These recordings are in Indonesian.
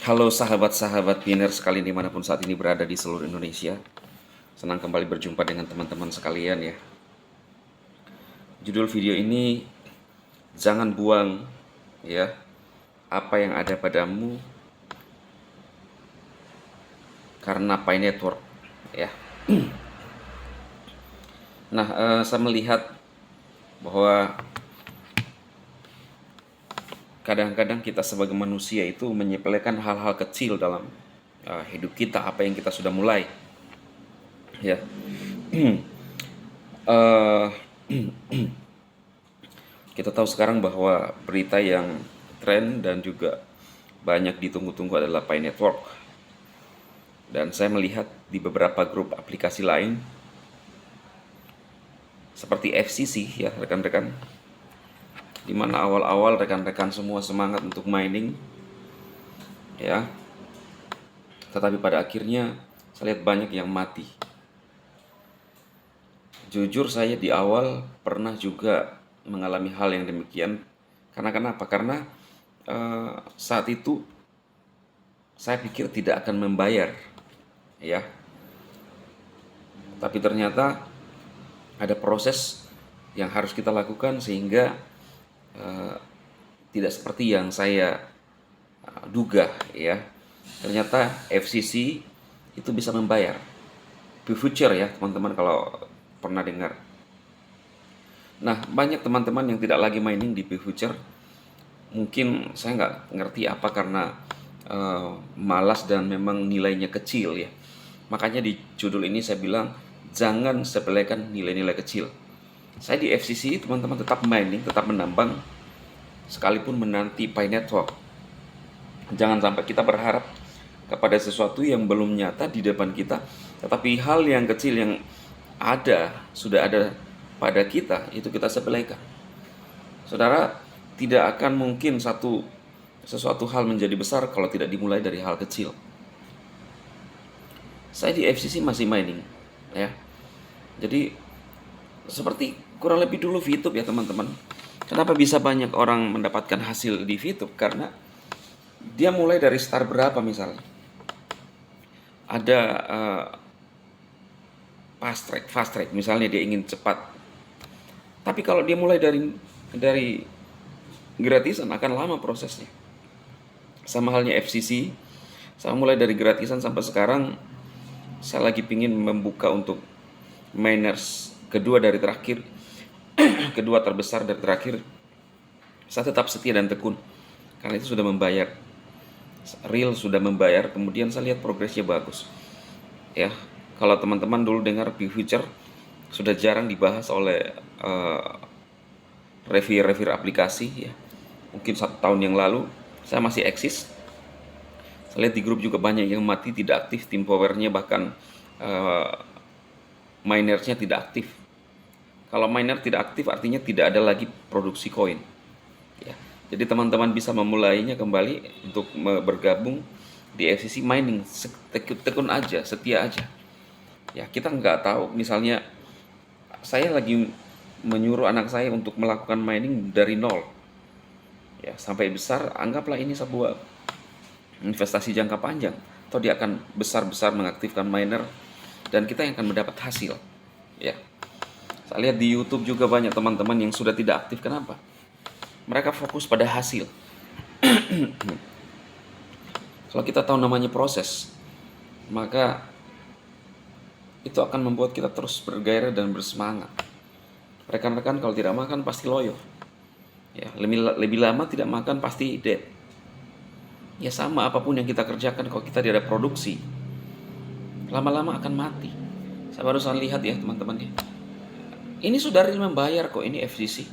Halo sahabat-sahabat Pioneer sekalian dimanapun saat ini berada di seluruh Indonesia. Senang kembali berjumpa dengan teman-teman sekalian ya. Judul video ini, jangan buang ya apa yang ada padamu karena Pi Network ya. Nah, saya melihat bahwa kadang-kadang kita sebagai manusia itu menyepelekan hal-hal kecil dalam hidup kita, apa yang kita sudah mulai ya. Eh, Kita tahu sekarang bahwa berita yang tren dan juga banyak ditunggu-tunggu adalah Pi Network. Dan saya melihat di beberapa grup aplikasi lain seperti FCC ya rekan-rekan, di mana awal-awal rekan-rekan semua semangat untuk mining ya, tetapi pada akhirnya saya lihat banyak yang mati. Jujur saya di awal pernah juga mengalami hal yang demikian. Karena kenapa? Karena saat itu saya pikir tidak akan membayar ya. Tapi ternyata ada proses yang harus kita lakukan sehingga tidak seperti yang saya duga ya. Ternyata FCC itu bisa membayar. Future ya teman-teman kalau pernah dengar. Nah, banyak teman-teman yang tidak lagi mining di Future. Mungkin saya nggak ngerti apa karena malas dan memang nilainya kecil ya. Makanya di judul ini saya bilang jangan sepelekan nilai-nilai kecil. Saya di FCC teman-teman tetap mining, tetap menambang sekalipun menanti Pi Network. Jangan sampai kita berharap kepada sesuatu yang belum nyata di depan kita, tetapi hal yang kecil yang sudah ada pada kita itu kita sepelekan. Saudara, tidak akan mungkin sesuatu hal menjadi besar kalau tidak dimulai dari hal kecil. Saya di FCC masih mining ya. Jadi seperti kurang lebih dulu VTube ya teman-teman. Kenapa bisa banyak orang mendapatkan hasil di VTube? Karena dia mulai dari start berapa misalnya. Ada fast track misalnya dia ingin cepat. Tapi kalau dia mulai dari gratisan akan lama prosesnya. Sama halnya FCC, saya mulai dari gratisan sampai sekarang saya lagi pingin membuka untuk miners kedua dari terakhir, kedua terbesar dari terakhir. Saya tetap setia dan tekun karena itu sudah membayar, real sudah membayar. Kemudian saya lihat progresnya bagus ya. Kalau teman-teman dulu dengar P Future sudah jarang dibahas oleh reviewer aplikasi ya. Mungkin 1 tahun yang lalu saya masih eksis. Saya lihat di grup juga banyak yang mati, tidak aktif tim powernya, bahkan minersnya tidak aktif. Kalau miner tidak aktif artinya tidak ada lagi produksi koin ya. Jadi teman-teman bisa memulainya kembali untuk bergabung di FCC mining. Tekun aja, setia aja ya. Kita nggak tahu, misalnya saya lagi menyuruh anak saya untuk melakukan mining dari nol ya sampai besar. Anggaplah ini sebuah investasi jangka panjang, atau dia akan besar-besar mengaktifkan miner dan kita yang akan mendapat hasil ya. Saya lihat di YouTube juga banyak teman-teman yang sudah tidak aktif. Kenapa? Mereka fokus pada hasil. Kalau kita tahu namanya proses, maka itu akan membuat kita terus bergairah dan bersemangat. Rekan-rekan kalau tidak makan pasti loyo ya. Lebih lama tidak makan pasti dead ya. Sama apapun yang kita kerjakan, kalau kita tidak ada produksi, lama-lama akan mati. Saya barusan lihat ya teman-teman ya, ini sudah real membayar kok ini FCC.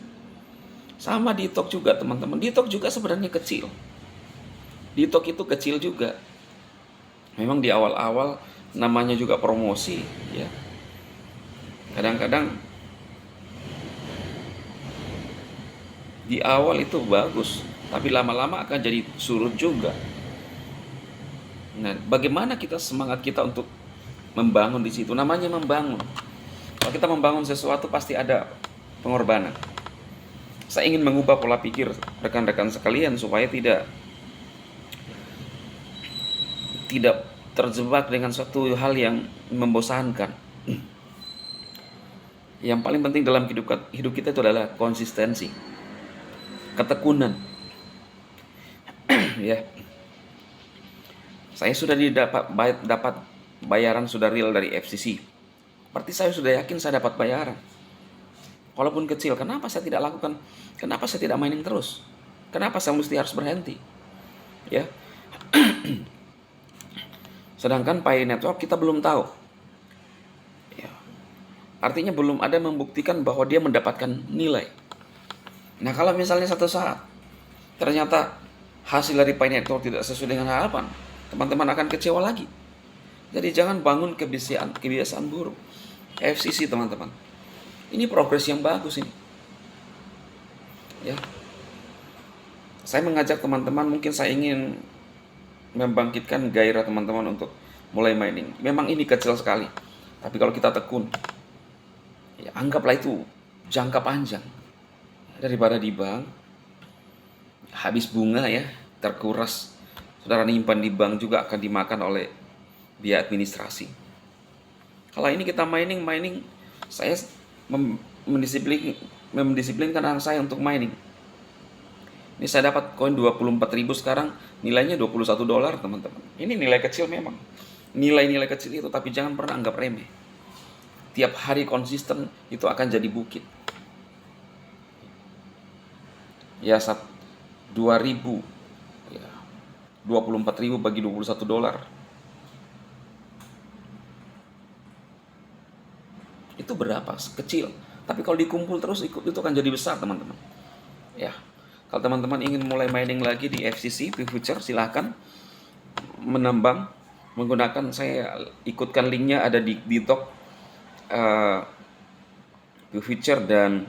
Sama di TikTok juga teman-teman. Di TikTok juga sebenarnya kecil. Di TikTok itu kecil juga. Memang di awal-awal namanya juga promosi ya. Kadang-kadang di awal itu bagus, tapi lama-lama akan jadi surut juga. Nah, bagaimana kita semangat kita untuk membangun di situ? Namanya membangun. Kalau kita membangun sesuatu pasti ada pengorbanan. Saya ingin mengubah pola pikir rekan-rekan sekalian supaya tidak tidak terjebak dengan suatu hal yang membosankan. Yang paling penting dalam hidup kita itu adalah konsistensi, ketekunan. Ya, saya sudah dapat bayaran sudah real dari FCC. Berarti saya sudah yakin saya dapat bayaran. Walaupun kecil, kenapa saya tidak lakukan? Kenapa saya tidak mining terus? Kenapa saya mesti harus berhenti? Ya. Sedangkan Pi Network kita belum tahu. Ya. Artinya belum ada membuktikan bahwa dia mendapatkan nilai. Nah, kalau misalnya satu saat ternyata hasil dari Pi Network tidak sesuai dengan harapan, teman-teman akan kecewa lagi. Jadi jangan bangun kebiasaan buruk. FCC teman-teman. Ini progres yang bagus ini. Ya. Saya mengajak teman-teman, mungkin saya ingin membangkitkan gairah teman-teman untuk mulai mining. Memang ini kecil sekali. Tapi kalau kita tekun, ya anggaplah itu jangka panjang. Daripada di bank habis bunga ya, terkuras. Saudara nyimpan di bank juga akan dimakan oleh biaya administrasi. Kalau ini kita mining, saya mendisiplinkan anak saya untuk mining. Ini saya dapat koin 24.000 sekarang, nilainya $21 teman-teman. Ini nilai kecil memang. Nilai-nilai kecil itu, tapi jangan pernah anggap remeh. Tiap hari konsisten itu akan jadi bukit. Ya, 2.000 ya, 24.000 bagi $21. Itu berapa? Kecil. Tapi kalau dikumpul terus itu akan jadi besar teman-teman. Ya, kalau teman-teman ingin mulai mining lagi di FCC Future, silahkan menambang menggunakan, saya ikutkan linknya ada di Talk Future dan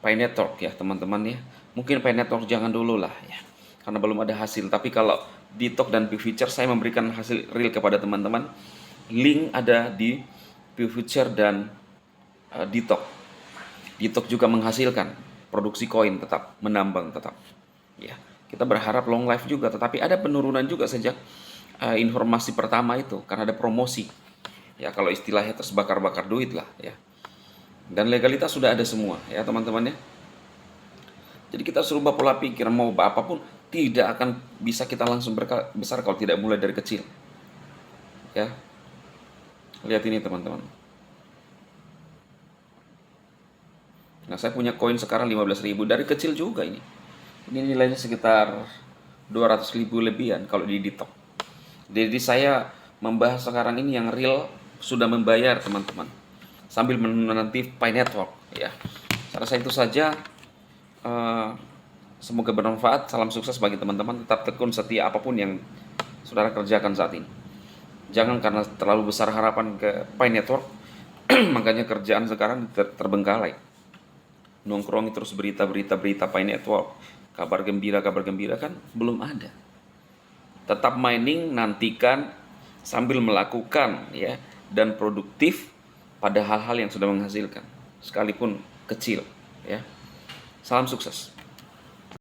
Pi Network ya teman-teman ya. Mungkin Pi Network jangan dulu lah ya, karena belum ada hasil. Tapi kalau di Talk dan Future saya memberikan hasil real kepada teman-teman. Link ada di Future dan Ditok. Ditok juga menghasilkan produksi koin tetap, menambang tetap. Ya, kita berharap long life juga, tetapi ada penurunan juga sejak informasi pertama itu karena ada promosi. Ya, kalau istilahnya terbakar-bakar duit lah ya. Dan legalitas sudah ada semua ya teman-teman ya. Jadi kita harus rubah pola pikir, mau apapun tidak akan bisa kita langsung besar kalau tidak mulai dari kecil. Ya. Lihat ini teman-teman. Nah, saya punya koin sekarang 15.000 dari kecil juga ini. Ini nilainya sekitar 200.000 lebihan kalau di Ditok. Jadi saya membahas sekarang ini yang real sudah membayar teman-teman. Sambil menanti Pi Network ya. Saya rasa itu saja. Semoga bermanfaat. Salam sukses bagi teman-teman. Tetap tekun setia apapun yang saudara kerjakan saat ini. Jangan karena terlalu besar harapan ke Pi Network, makanya kerjaan sekarang terbengkalai. Nongkrong terus berita Pi Network, kabar gembira kan belum ada. Tetap mining, nantikan sambil melakukan ya, dan produktif pada hal-hal yang sudah menghasilkan, sekalipun kecil ya. Salam sukses.